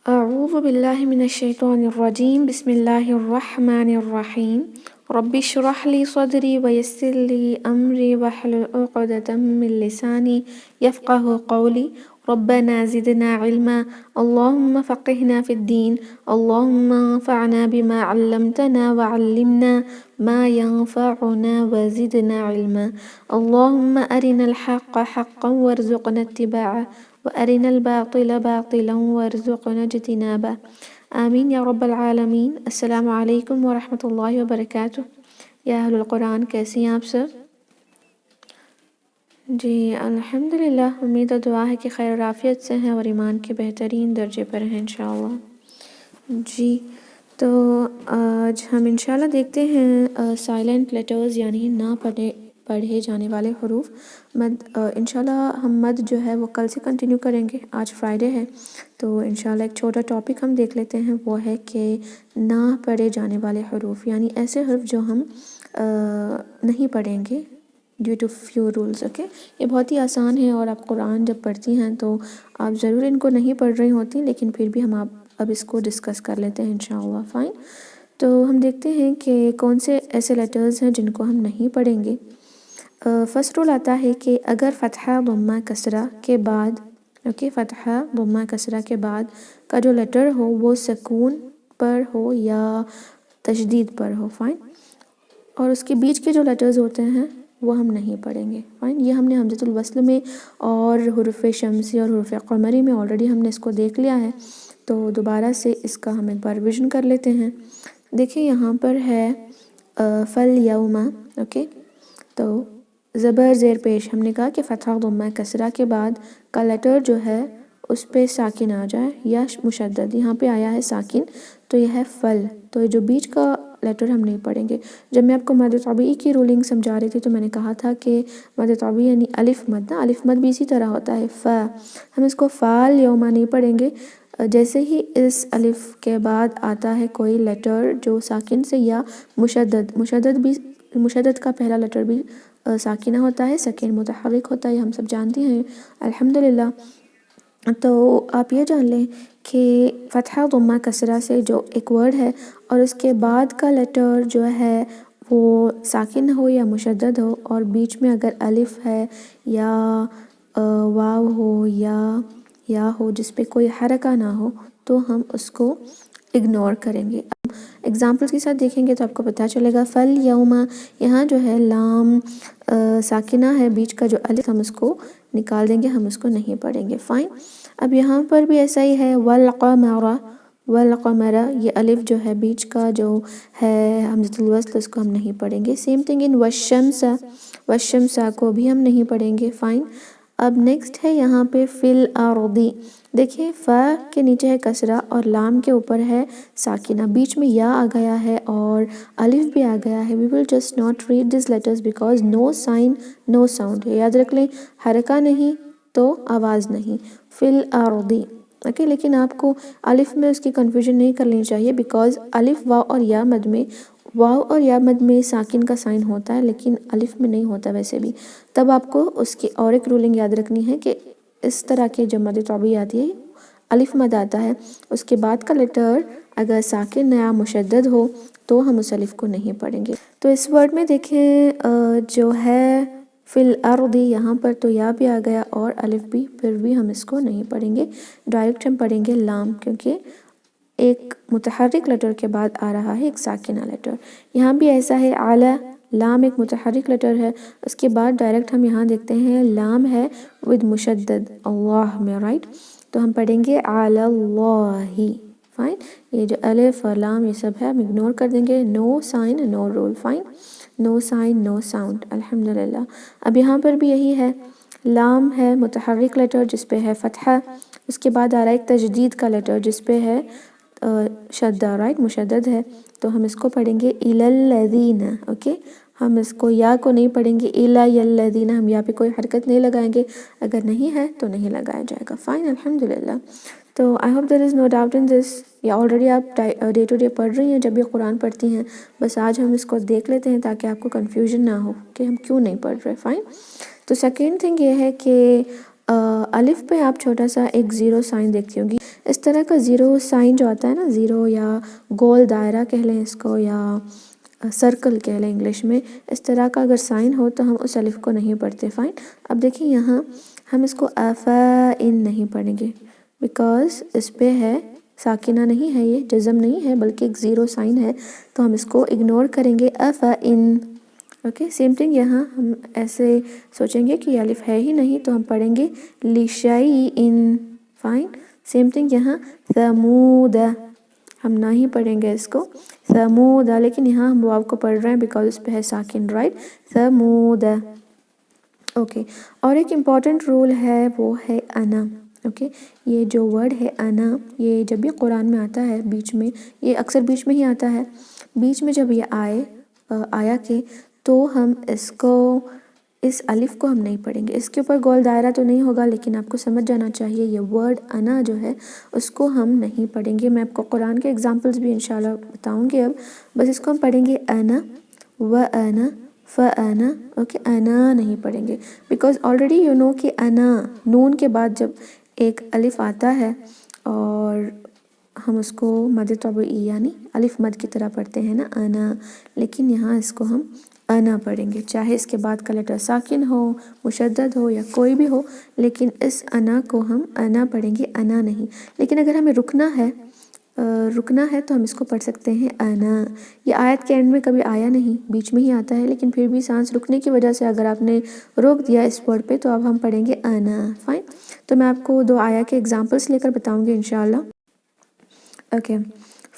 أعوذ بالله من الشيطان الرجيم بسم الله الرحمن الرحيم رب اشرح لي صدري ويسر لي أمري واحلل عقدة من لساني يفقه قولي ربنا زدنا علما اللهم فقهنا في الدين اللهم انفعنا بما علمتنا وعلمنا ما ينفعنا وزدنا علما اللهم أرنا الحق حقا وارزقنا اتباعه وأرنا الباطل باطلا وارزقنا اجتنابه آمین یا رب العالمین۔ السلام علیکم ورحمۃ اللہ وبرکاتہ۔ یا اہل القرآن، کیسی ہیں آپ سب؟ جی الحمدللہ، امید و دعا ہے کہ خیر و عافیت سے ہیں اور ایمان کے بہترین درجے پر ہیں انشاءاللہ۔ جی تو آج ہم انشاءاللہ دیکھتے ہیں سائلنٹ لیٹرز یعنی نہ پڑھے جانے والے حروف مد۔ انشاءاللہ ہم مد جو ہے وہ کل سے کنٹینیو کریں گے، آج فرائیڈے ہے تو انشاءاللہ ایک چھوٹا ٹاپک ہم دیکھ لیتے ہیں، وہ ہے کہ نہ پڑھے جانے والے حروف، یعنی ایسے حرف جو ہم نہیں پڑھیں گے due to few rules. Okay, یہ بہت ہی آسان ہے اور آپ قرآن جب پڑھتی ہیں تو آپ ضرور ان کو نہیں پڑھ رہی ہوتی، لیکن پھر بھی ہم اب اس کو ڈسکس کر لیتے ہیں انشاءاللہ۔ فائن، تو ہم دیکھتے ہیں کہ کون سے ایسے لیٹرز ہیں جن کو ہم نہیں پڑھیں گے۔ فرسٹ رول آتا ہے کہ اگر فتحہ ضمہ کسرہ کے بعد، فتحہ ضمہ کسرہ کے بعد کا جو لیٹر ہو وہ سکون پر ہو یا تشدید پر ہو، فائن، اور اس کے بیچ کے جو لیٹرز ہوتے ہیں وہ ہم نہیں پڑھیں گے، فائن۔ یہ ہم نے حمزۃ الوصل میں اور حروف شمسی اور حروف قمری میں آلریڈی ہم نے اس کو دیکھ لیا ہے، تو دوبارہ سے اس کا ہم ایک بار ریویژن کر لیتے ہیں۔ دیکھیں یہاں پر ہے فالیوم، اوکے، تو زبر زیر پیش ہم نے کہا کہ فتحہ ضمہ کسرہ کے بعد کا لیٹر جو ہے اس پہ ساکن آ جائے یا مشدد، یہاں پہ آیا ہے ساکن تو یہ ہے فل، تو یہ جو بیچ کا لیٹر ہم نہیں پڑھیں گے۔ جب میں آپ کو مد طبیعی کی رولنگ سمجھا رہی تھی تو میں نے کہا تھا کہ مد طبیعی یعنی الف مد، الف مد بھی اسی طرح ہوتا ہے فا، ہم اس کو فالیوم نہیں پڑھیں گے۔ جیسے ہی اس الف کے بعد آتا ہے کوئی لیٹر جو ساکن سے یا مشدد کا پہلا لیٹر بھی ساکنہ ہوتا ہے، سیکنڈ متحرک ہوتا ہے، ہم سب جانتے ہیں الحمدللہ۔ تو آپ یہ جان لیں کہ فتحہ ضمہ کسرہ سے جو ایک ورڈ ہے اور اس کے بعد کا لیٹر جو ہے وہ ساکن ہو یا مشدد ہو اور بیچ میں اگر الف ہے یا واو ہو یا ہو جس پہ کوئی حرکہ نہ ہو تو ہم اس کو اگنور کریں گے۔ اب ایگزامپلس کے ساتھ دیکھیں گے تو آپ کو پتہ چلے گا۔ فالیوم، یہاں جو ہے لام ساکنہ ہے، بیچ کا جو الف ہم اس کو نکال دیں گے، ہم اس کو نہیں پڑھیں گے، فائن۔ اب یہاں پر بھی ایسا ہی ہے، والقمر، یہ الف جو ہے بیچ کا جو ہے حمزۃ الوصل اس کو ہم نہیں پڑھیں گے۔ سیم تھنگ ان والشمس کو بھی ہم نہیں پڑھیں گے، فائن۔ اب نیکسٹ ہے یہاں پہ فی الارض، دیکھیں فا کے نیچے ہے کسرہ اور لام کے اوپر ہے ساکنہ، بیچ میں یا آ گیا ہے اور الف بھی آ گیا ہے۔ We will just not read these letters because no sign no sound، یاد رکھ لیں، حرکہ نہیں تو آواز نہیں، فی الارض، اوکے۔ لیکن آپ کو الف میں اس کی کنفیوژن نہیں کرنی چاہیے بیکاز الف واو اور یا مد میں ساکن کا سائن ہوتا ہے لیکن الف میں نہیں ہوتا ویسے بھی، تب آپ کو اس کی اور ایک رولنگ یاد رکھنی ہے کہ اس طرح کے جو مد طبیعی آتی ہے الف مد آتا ہے، اس کے بعد کا لیٹر اگر ساکن یا مشدد ہو تو ہم اس الف کو نہیں پڑھیں گے۔ تو اس ورڈ میں دیکھیں جو ہے فی الارض، یہاں پر تو یا بھی آ گیا اور الف بھی، پھر بھی ہم اس کو نہیں پڑھیں گے، ڈائریکٹ ہم پڑھیں گے لام، کیونکہ ایک متحرک لیٹر کے بعد آ رہا ہے ایک ساکنہ لیٹر۔ یہاں بھی ایسا ہے، اعلیٰ، لام ایک متحرک لیٹر ہے، اس کے بعد ڈائریکٹ ہم یہاں دیکھتے ہیں لام ہے ود مشدد اللہ میں، رائٹ، تو ہم پڑھیں گے علی اللہ، فائن۔ یہ جو الف اور لام یہ سب ہے ہم اگنور کر دیں گے، نو سائن نو رول، فائن، نو سائن نو ساؤنڈ، الحمدللہ۔ اب یہاں پر بھی یہی ہے، لام ہے متحرک لیٹر جس پہ ہے فتحہ، اس کے بعد آ رہا ہے ایک تجدید کا لیٹر جس پہ ہے شدہ، رائٹ، مشدد ہے، تو ہم اس کو پڑھیں گے الی الذین، اوکے، ہم اس کو یا کو نہیں پڑھیں گے، الی الذین، ہم یا پہ کوئی حرکت نہیں لگائیں گے، اگر نہیں ہے تو نہیں لگایا جائے گا، فائن، الحمدللہ۔ تو I hope there is no doubt in دس، یا آلریڈی آپ ڈے ٹو ڈے پڑھ رہی ہیں جب بھی قرآن پڑھتی ہیں، بس آج ہم اس کو دیکھ لیتے ہیں تاکہ آپ کو کنفیوژن نہ ہو کہ ہم کیوں نہیں پڑھ رہے، فائن۔ تو سیکنڈ تھنگ یہ ہے کہ الف پہ آپ چھوٹا سا ایک زیرو سائن دیکھتی ہوں گی، اس طرح کا زیرو سائن جو آتا ہے نا، زیرو یا گول دائرہ کہہ لیں اس کو یا سرکل کہہ لیں انگلش میں، اس طرح کا اگر سائن ہو تو ہم اس الف کو نہیں پڑھتے. فائن. اب دیکھیں یہاں ہم اس کو افائن نہیں پڑھیں گے بیکاز اس پہ ہے ساکنہ نہیں ہے، یہ جزم نہیں ہے بلکہ ایک زیرو سائن ہے، تو ہم اس کو اگنور کریں گے. افائن. اوکے، سیم تھنگ یہاں ہم ایسے سوچیں گے کہ الف ہے ہی نہیں تو ہم پڑھیں گے لشیئن. فائن. سیم تھنگ یہاں ثمود، ہم نہ ہی پڑھیں گے اس کو ثمود، لیکن یہاں ہم واو کو پڑھ رہے ہیں بیکاز اس پہ ہے ساکن، رائٹ. ثمود. اوکے، اور ایک امپورٹنٹ رول ہے وہ ہے انا. اوکے، یہ جو ورڈ ہے انا، یہ جب بھی قرآن میں آتا ہے بیچ میں، یہ اکثر بیچ میں ہی آتا ہے، بیچ میں جب یہ آیا کہ تو ہم اس الف کو ہم نہیں پڑھیں گے. اس کے اوپر گول دائرہ تو نہیں ہوگا لیکن آپ کو سمجھ جانا چاہیے یہ ورڈ انا جو ہے اس کو ہم نہیں پڑھیں گے. میں آپ کو قرآن کے ایگزامپلس بھی انشاءاللہ بتاؤں گی. اب بس اس کو ہم پڑھیں گے انا و انا فانا. اوکے، انا نہیں پڑھیں گے بیکاز آلریڈی یو نو کہ انا نون کے بعد جب ایک الف آتا ہے اور ہم اس کو مد طبعی یعنی الف مد کی طرح پڑھتے ہیں نا انا، لیکن یہاں اس کو ہم انا پڑھیں گے چاہے اس کے بعد کا لیٹر ساکن ہو، مشدد ہو یا کوئی بھی ہو، لیکن اس انا کو ہم انا پڑھیں گے، انا نہیں. لیکن اگر ہمیں رکنا ہے تو ہم اس کو پڑھ سکتے ہیں انا. یہ آیت کے اینڈ میں کبھی آیا نہیں، بیچ میں ہی آتا ہے، لیکن پھر بھی سانس رکنے کی وجہ سے اگر آپ نے روک دیا اس ورڈ پہ تو اب ہم پڑھیں گے انا. فائن. تو میں آپ کو 2 آیا کے ایگزامپلس لے کر بتاؤں گی انشاءاللہ. اوکے،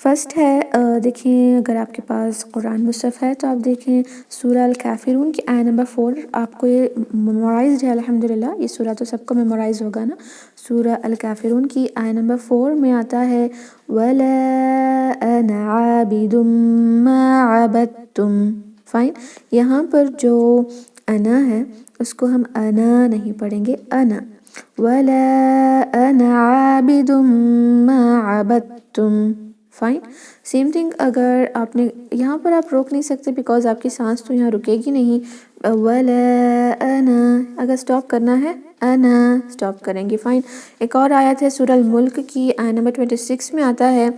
فرسٹ ہے دیکھیں اگر آپ کے پاس قرآن مصحف ہے تو آپ دیکھیں سورہ الکافرون کی آیہ نمبر 4. آپ کو یہ میمورائزڈ ہے الحمدللہ، یہ سورہ تو سب کو میمورائز ہوگا نا. سورہ الکافرون کی آیہ نمبر 4 میں آتا ہے وَلَا أَنَا عَابِدٌ مَا عَبَدتُّمْ. فائن. یہاں پر جو انا ہے اس کو ہم انا نہیں پڑھیں گے، انا. وَلَا أَنَا عَابِدٌ مَا عَبَدتُّمْ. فائن. سیم تھنگ اگر آپ نے یہاں پر آپ روک نہیں سکتے بیکاز آپ کی سانس تو یہاں رکے گی نہیں. وَلَا أَنَا اگر سٹاپ کرنا ہے انا سٹاپ کریں گے. فائن. ایک اور آیت ہے سورہ الملک کی آیہ نمبر 26 میں آتا ہے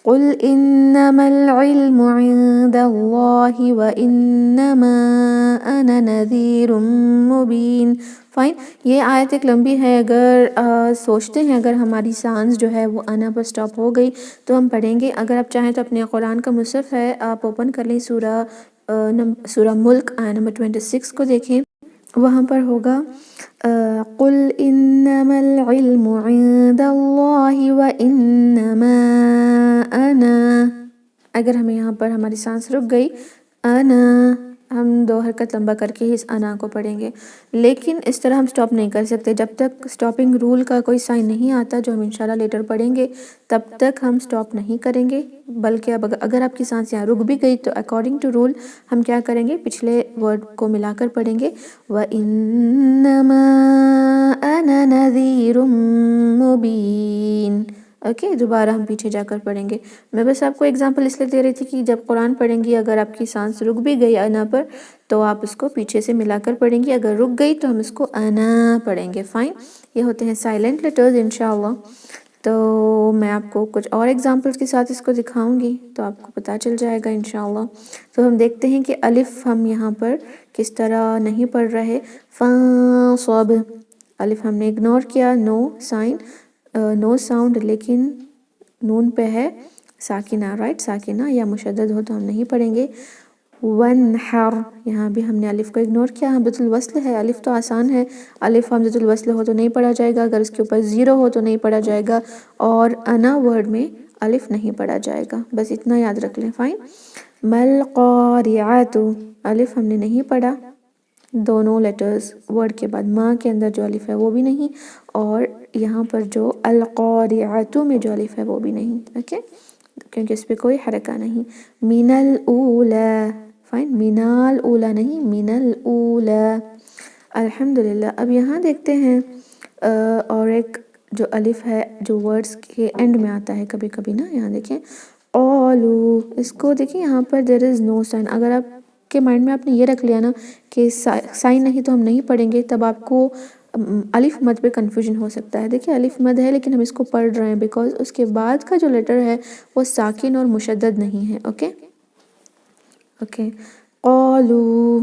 قُلْ إِنَّمَا الْعِلْمُ عِنْدَ اللَّهِ وَإِنَّمَا أَنَا نَذِيرٌ مُبِينٌ. فائن. یہ آیت ایک لمبی ہے، اگر سوچتے ہیں اگر ہماری سانس جو ہے وہ انا پر سٹاپ ہو گئی تو ہم پڑھیں گے. اگر آپ چاہیں تو اپنے قرآن کا مصحف ہے آپ اوپن کر لیں، سورہ ملک آیہ نمبر 26 کو دیکھیں، وہاں پر ہوگا قُلْ إِنَّمَا الْعِلْمُ عِنْدَ اللَّهِ وَإِنَّمَا أَنَا. اگر ہمیں یہاں پر ہماری سانس رک گئی انا، ہم 2 حرکت لمبا کر کے ہی اس انا کو پڑھیں گے، لیکن اس طرح ہم سٹاپ نہیں کر سکتے. جب تک سٹاپنگ رول کا کوئی سائن نہیں آتا جو ہم انشاءاللہ لیٹر پڑھیں گے تب تک ہم سٹاپ نہیں کریں گے. بلکہ اب اگر آپ کی سانس یہاں رک بھی گئی تو اکارڈنگ ٹو رول ہم کیا کریں گے، پچھلے ورڈ کو ملا کر پڑھیں گے وَإِنَّمَا أَنَا نَذِيرٌ مُبِينٌ. اوکے، دوبارہ ہم پیچھے جا کر پڑھیں گے. میں بس آپ کو ایگزامپل اس لیے دے رہی تھی کہ جب قرآن پڑھیں گی اگر آپ کی سانس رک بھی گئی انا پر تو آپ اس کو پیچھے سے ملا کر پڑھیں گی، اگر رک گئی تو ہم اس کو انا پڑھیں گے. فائن. یہ ہوتے ہیں سائلنٹ لیٹرز انشاءاللہ. تو میں آپ کو کچھ اور ایگزامپلس کے ساتھ اس کو دکھاؤں گی تو آپ کو پتہ چل جائے گا انشاءاللہ. تو ہم دیکھتے ہیں کہ الف ہم یہاں پر کس طرح نہیں پڑھ رہے. فَانصَب، الف ہم نے اگنور کیا، نو سائن، نو ساؤنڈ، لیکن نون پہ ہے ساکنہ، رائٹ، ساکنہ یا مشدد ہو تو ہم نہیں پڑھیں گے. وَانْحَرْ، یہاں بھی ہم نے الف کو اگنور کیا، حمزۃ الوصل ہے، الف تو آسان ہے، الف حمزۃ الوصل ہو تو نہیں پڑھا جائے گا، اگر اس کے اوپر زیرو ہو تو نہیں پڑھا جائے گا، اور انا ورڈ میں الف نہیں پڑھا جائے گا، بس اتنا یاد رکھ لیں. فائن. مَلْقَارِعَةُ، الف ہم نے نہیں پڑھا، دونوں لیٹرز ورڈ کے بعد ماں کے اندر جو الف ہے وہ بھی نہیں، اور یہاں پر جو القارعۃ میں جو الف ہے وہ بھی نہیں. اوکے، کیونکہ اس پہ کوئی حرکہ نہیں. من الاولا. فائن. من الاولا نہیں، من الاولا. الحمدللہ. اب یہاں دیکھتے ہیں اور ایک جو الف ہے جو ورڈز کے اینڈ میں آتا ہے کبھی کبھی نا، یہاں دیکھیں قالو، اس کو دیکھیں یہاں پر there is no sign. اگر آپ کے مائنڈ میں آپ نے یہ رکھ لیا نا کہ سائن نہیں تو ہم نہیں پڑھیں گے، تب آپ کو الف مد پہ کنفیوژن ہو سکتا ہے. دیکھیں الف مد ہے لیکن ہم اس کو پڑھ رہے ہیں بیکاز اس کے بعد کا جو لیٹر ہے وہ ساکن اور مشدد نہیں ہے. اوکے قالو،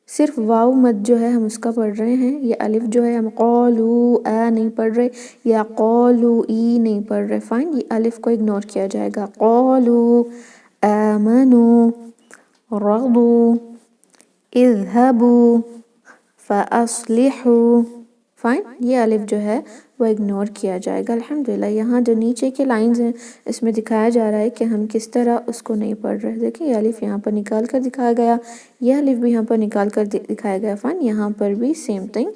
صرف واو مد جو ہے ہم اس کا پڑھ رہے ہیں. یہ الف جو ہے ہم قالو اے نہیں پڑھ رہے یا قالو ای نہیں پڑھ رہے. فائن، یہ الف کو اگنور کیا جائے گا. قالو آمنو رضو اذهبوا فاصلحوا. فائن، یہ الف جو ہے وہ اگنور کیا جائے گا. الحمدللہ یہاں جو نیچے کے لائنز ہیں اس میں دکھایا جا رہا ہے کہ ہم کس طرح اس کو نہیں پڑھ رہے. دیکھیں یہ الف یہاں پر نکال کر دکھایا گیا، یہ الف بھی یہاں پر نکال کر دکھایا گیا. فائن، یہاں پر بھی سیم تھنگ.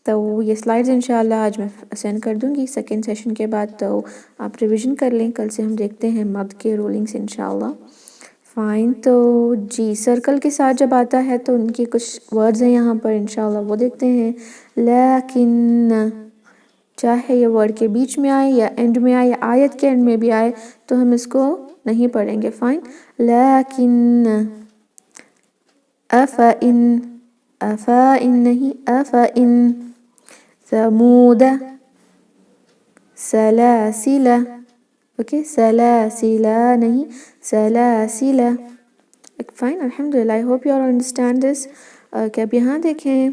تو یہ سلائیڈز انشاءاللہ آج میں سینڈ کر دوں گی سیکنڈ سیشن کے بعد، تو آپ ریویژن کر لیں. کل سے ہم دیکھتے ہیں مد کے رولنگز انشاءاللہ. فائن، تو جی سرکل کے ساتھ جب آتا ہے تو ان کی کچھ ورڈز ہیں یہاں پر انشاءاللہ وہ دیکھتے ہیں. لیکن چاہے یہ ورڈ کے بیچ میں آئے یا اینڈ میں آئے یا آیت کے اینڈ میں بھی آئے تو ہم اس کو نہیں پڑھیں گے. فائن، لیکن افئن، افائن نہیں افئن ثمود سلاسل. اوکے سلاسل نہیں سلاسل. فائن، الحمدللہ I hope you all understand this. کہ اب یہاں دیکھیں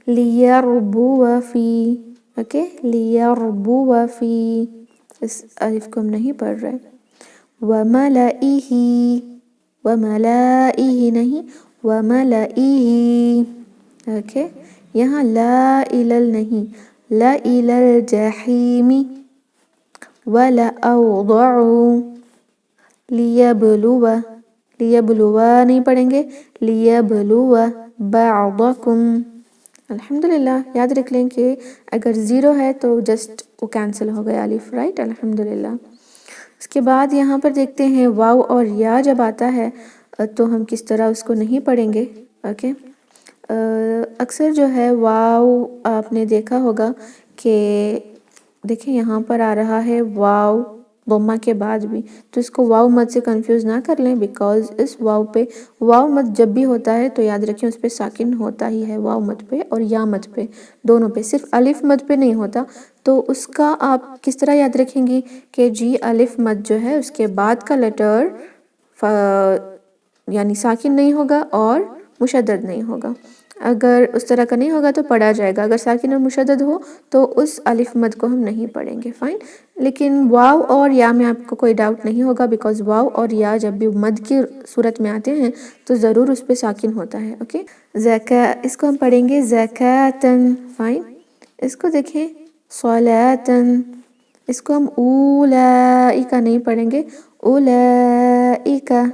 لیربو فی. اوکے لیربو فی، اس الف کو ہم نہیں پڑھ رہے. وملئہ، وملئہ نہیں وملئہ. اوکے یہاں لا الل نہیں لا الل جحیم ولأوضعوا لیبلو، لیبلو نہیں پڑھیں گے لیبلو بعضکم. الحمدللہ یاد رکھ لیں کہ اگر زیرو ہے تو جسٹ وہ کینسل ہو گیا الف. رائٹ، الحمدللہ. اس کے بعد یہاں پر دیکھتے ہیں واو اور یا جب آتا ہے تو ہم کس طرح اس کو نہیں پڑھیں گے. اوکے اکثر جو ہے واو آپ نے دیکھا ہوگا کہ دیکھیں یہاں پر آ رہا ہے واو ضمہ کے بعد بھی، تو اس کو واو مد سے کنفیوز نہ کر لیں بیکاز اس واو پہ واو مد جب بھی ہوتا ہے تو یاد رکھیں اس پہ ساکن ہوتا ہی ہے، واو مد پہ اور یا مد پہ دونوں پہ، صرف الف مد پہ نہیں ہوتا. تو اس کا آپ کس طرح یاد رکھیں گی کہ جی الف مد جو ہے اس کے بعد کا لیٹر یعنی ساکن نہیں ہوگا اور مشدد نہیں ہوگا. اگر اس طرح کا نہیں ہوگا تو پڑھا جائے گا، اگر ساکن اور مشدد ہو تو اس الف مد کو ہم نہیں پڑھیں گے. فائن، لیکن واو اور یا میں آپ کو کوئی ڈاؤٹ نہیں ہوگا بیکاز واو اور یا جب بھی مد کی صورت میں آتے ہیں تو ضرور اس پہ ساکن ہوتا ہے. اوکے اس کو ہم پڑھیں گے زکاتن. فائن، اس کو دیکھیں صلاتن. اس کو ہم اولائکا نہیں پڑھیں گے اولائکا.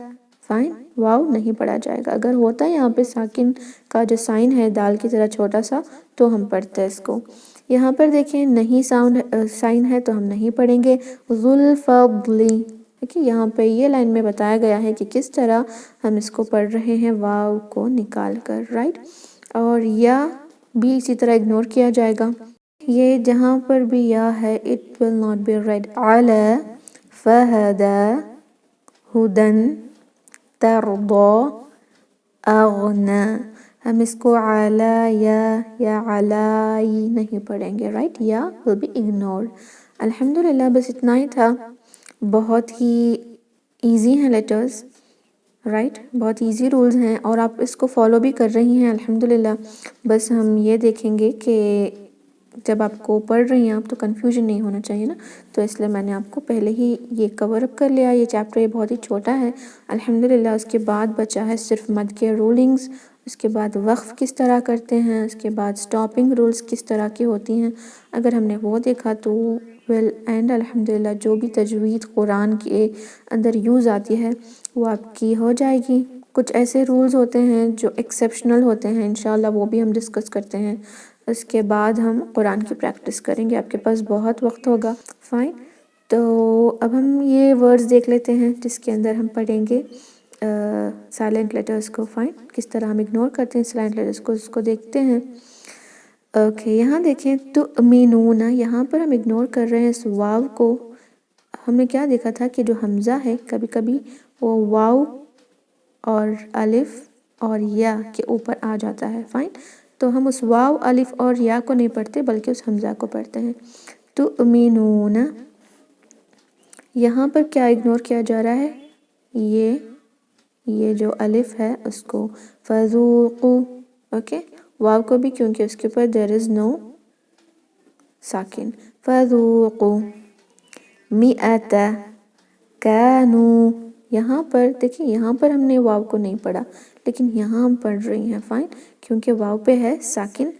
فائن، واو نہیں پڑھا جائے گا. اگر ہوتا ہے یہاں پہ ساکن کا جو سائن ہے دال کی طرح چھوٹا سا تو ہم پڑھتے ہیں اس کو. یہاں پر دیکھیں نہیں سائن ہے تو ہم نہیں پڑھیں گے ذوالفضلی. دیکھیں یہاں پہ یہ لائن میں بتایا گیا ہے کہ کس طرح ہم اس کو پڑھ رہے ہیں واو کو نکال کر. رائٹ، اور یا بھی اسی طرح اگنور کیا جائے گا. یہ جہاں پر بھی یا ہے it will not be read. علی فہدا ہدن ترضا اغنا. ہم اس کو علی یا علی نہیں پڑھیں گے. رائٹ، یا will be ignored. الحمدللہ بس اتنا ہی تھا. بہت ہی ایزی ہیں لیٹرز. رائٹ، بہت ایزی رولز ہیں اور آپ اس کو فالو بھی کر رہی ہیں الحمدللہ. بس ہم یہ دیکھیں گے کہ جب آپ کو پڑھ رہی ہیں آپ تو کنفیوژن نہیں ہونا چاہیے نا، تو اس لیے میں نے آپ کو پہلے ہی یہ کور اپ کر لیا. یہ چیپٹر یہ بہت ہی چھوٹا ہے الحمدللہ. اس کے بعد بچا ہے صرف مد کے رولنگز، اس کے بعد وقف کس طرح کرتے ہیں، اس کے بعد سٹاپنگ رولز کس طرح کی ہوتی ہیں. اگر ہم نے وہ دیکھا تو ویل اینڈ الحمدللہ جو بھی تجوید قرآن کے اندر یوز آتی ہے وہ آپ کی ہو جائے گی. کچھ ایسے رولز ہوتے ہیں جو ایکسیپشنل ہوتے ہیں انشاءاللہ وہ بھی ہم ڈسکس کرتے ہیں. اس کے بعد ہم قرآن کی پریکٹس کریں گے، آپ کے پاس بہت وقت ہوگا. فائن، تو اب ہم یہ ورڈز دیکھ لیتے ہیں جس کے اندر ہم پڑھیں گے سائلنٹ لیٹرز کو. فائن، کس طرح ہم اگنور کرتے ہیں سائلنٹ لیٹرز کو، اس کو دیکھتے ہیں. اوکے یہاں دیکھیں تؤمنون، یہاں پر ہم اگنور کر رہے ہیں اس واو کو. ہم نے کیا دیکھا تھا کہ جو حمزہ ہے کبھی کبھی وہ واو اور الف اور یا کے اوپر آ جاتا ہے. فائن، تو ہم اس واو الف اور یا کو نہیں پڑھتے بلکہ اس حمزہ کو پڑھتے ہیں. تؤمنون یہاں پر کیا اگنور کیا جا رہا ہے؟ یہ جو الف ہے اس کو. فذوقوا اوکے واو کو بھی کیونکہ اس کے اوپر there is no ساکن. فذوقوا مئۃ کانوا یہاں پر دیکھیں یہاں پر ہم نے واو کو نہیں پڑھا لیکن یہاں ہم پڑھ رہی ہیں فائن کیونکہ واو پہ ہے ساکن.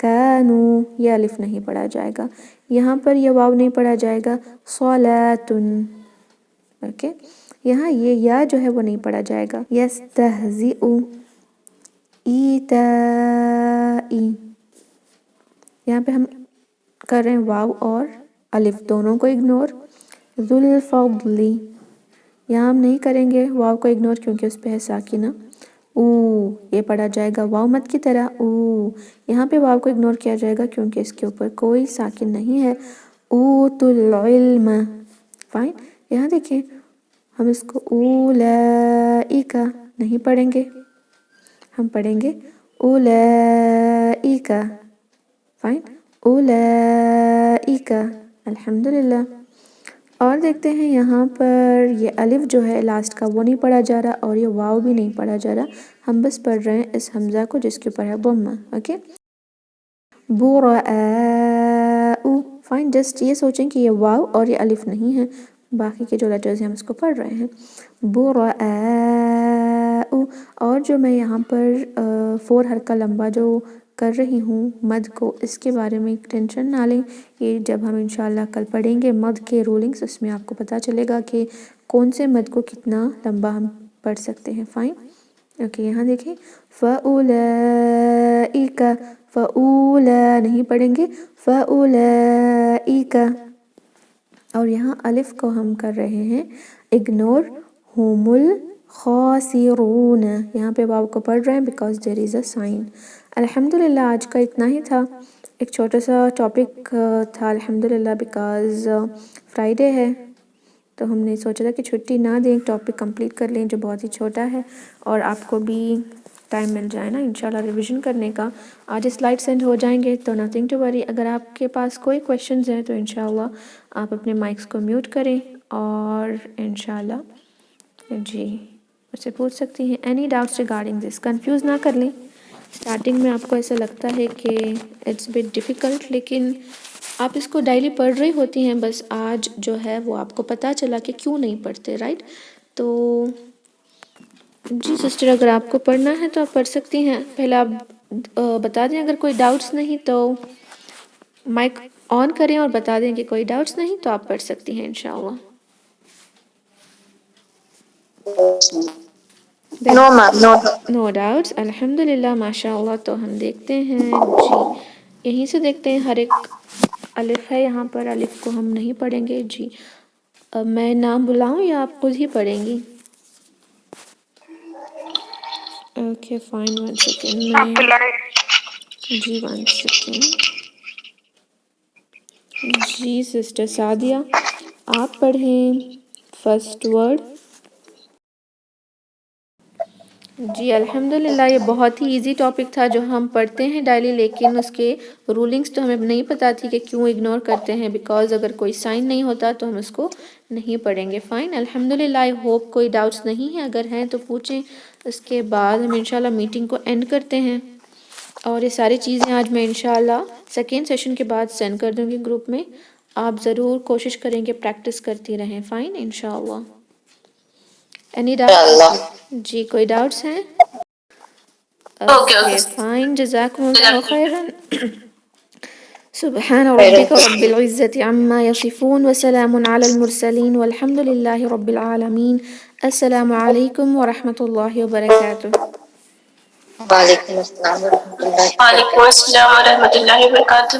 کانوا یہ الف نہیں پڑھا جائے گا. یہاں پر یہ واو نہیں پڑھا جائے گا. صلاتن اوکے یہاں یہ یا جو ہے وہ نہیں پڑھا جائے گا. یستہزئ ایتائی یہاں پہ ہم کر رہے ہیں واو اور الف دونوں کو اگنور. ذوالفضل یہاں ہم نہیں کریں گے واو کو اگنور کیونکہ اس پہ ہے ساکنہ. او یہ پڑھا جائے گا واو مد کی طرح او. یہاں پہ واو کو اگنور کیا جائے گا کیونکہ اس کے اوپر کوئی ساکن نہیں ہے. اوتوا العلم فائن. یہاں دیکھیں ہم اس کو اولئک نہیں پڑھیں گے ہم پڑھیں گے اولئک فائن اولئک الحمدللہ. اور دیکھتے ہیں یہاں پر یہ الف جو ہے لاسٹ کا وہ نہیں پڑھا جا رہا اور یہ واو بھی نہیں پڑھا جا رہا. ہم بس پڑھ رہے ہیں اس حمزہ کو جس کے اوپر ہے ضمہ. اوکے براء فائن. جسٹ یہ سوچیں کہ یہ واو اور یہ الف نہیں ہے باقی کے جو لیٹرز ہیں ہم اس کو پڑھ رہے ہیں. براء اور جو میں یہاں پر 4 حرکہ لمبا جو کر رہی ہوں مد کو اس کے بارے میں ٹینشن نہ لیں. یہ جب ہم انشاءاللہ کل پڑھیں گے مد کے رولنگز اس میں آپ کو پتہ چلے گا کہ کون سے مد کو کتنا لمبا ہم پڑھ سکتے ہیں. فائن اوکے یہاں دیکھیں فَأُولَئِكَ فَأُولَا نہیں پڑھیں گے فَأُولَئِكَ اور یہاں الف کو ہم کر رہے ہیں اگنور. ہم الخاسرون یہاں پہ واو کو پڑھ رہے ہیں because there is a sign. الحمدللہ آج کا اتنا ہی تھا. ایک چھوٹا سا ٹاپک تھا الحمدللہ بیکاز فرائیڈے ہے تو ہم نے سوچا تھا کہ چھٹی نہ دیں ٹاپک کمپلیٹ کر لیں جو بہت ہی چھوٹا ہے اور آپ کو بھی ٹائم مل جائے نا انشاءاللہ ریویژن کرنے کا. آج سلائڈ سینڈ ہو جائیں گے تو نتھنگ ٹو وری. اگر آپ کے پاس کوئی کویشچنز ہیں تو انشاءاللہ آپ اپنے مائکس کو میوٹ کریں اور انشاءاللہ جی مجھ سے پوچھ سکتی ہیں. Any doubts regarding this confuse نہ کر لیں. اسٹارٹنگ میں آپ کو ایسا لگتا ہے کہ اٹس بٹ ڈیفیکلٹ لیکن آپ اس کو ڈیلی پڑھ رہی ہوتی ہیں بس آج جو ہے وہ آپ کو پتہ چلا کہ کیوں نہیں پڑھتے رائٹ. تو جی سسٹر اگر آپ کو پڑھنا ہے تو آپ پڑھ سکتی ہیں. پہلے آپ بتا دیں اگر کوئی ڈاؤٹس نہیں تو مائک آن کریں اور بتا دیں کہ کوئی ڈاؤٹس نہیں تو آپ پڑھ سکتی ہیں انشاءاللہ. نو ڈاؤٹس الحمدللہ ماشاء اللہ. تو ہم دیکھتے ہیں جی یہیں سے دیکھتے ہیں ہر ایک الف ہے یہاں پر الف کو ہم نہیں پڑھیں گے. جی اب میں نام بلاؤں یا آپ خود ہی پڑھیں گی؟ اوکے فائن 1 سیکنڈ میں جی 1 سیکنڈ. جی سسٹر سعدیہ آپ پڑھیں فرسٹ ورڈ. جی الحمدللہ یہ بہت ہی ایزی ٹاپک تھا جو ہم پڑھتے ہیں ڈیلی لیکن اس کے رولنگز تو ہمیں نہیں پتہ تھی کہ کیوں اگنور کرتے ہیں بیکاز اگر کوئی سائن نہیں ہوتا تو ہم اس کو نہیں پڑھیں گے. فائن الحمدللہ. آئی ہوپ کوئی ڈاؤٹس نہیں ہیں اگر ہیں تو پوچھیں. اس کے بعد ہم انشاءاللہ میٹنگ کو اینڈ کرتے ہیں اور یہ ساری چیزیں آج میں انشاءاللہ سیکنڈ سیشن کے بعد سینڈ کر دوں گی گروپ میں. آپ ضرور کوشش کریں کہ پریکٹس کرتی رہیں. فائن انشاءاللہ. اینی ڈاؤٹ جی کوئی ڈاؤٹس ہیں؟ اوکے فائن جزاکم اللہ خیرا. سبحان ربك رب العزة عما يصفون وسلام على المرسلين والحمد لله رب العالمين. السلام عليكم ورحمة الله وبركاته. وعلیکم السلام ورحمۃ اللہ وبرکاتہ.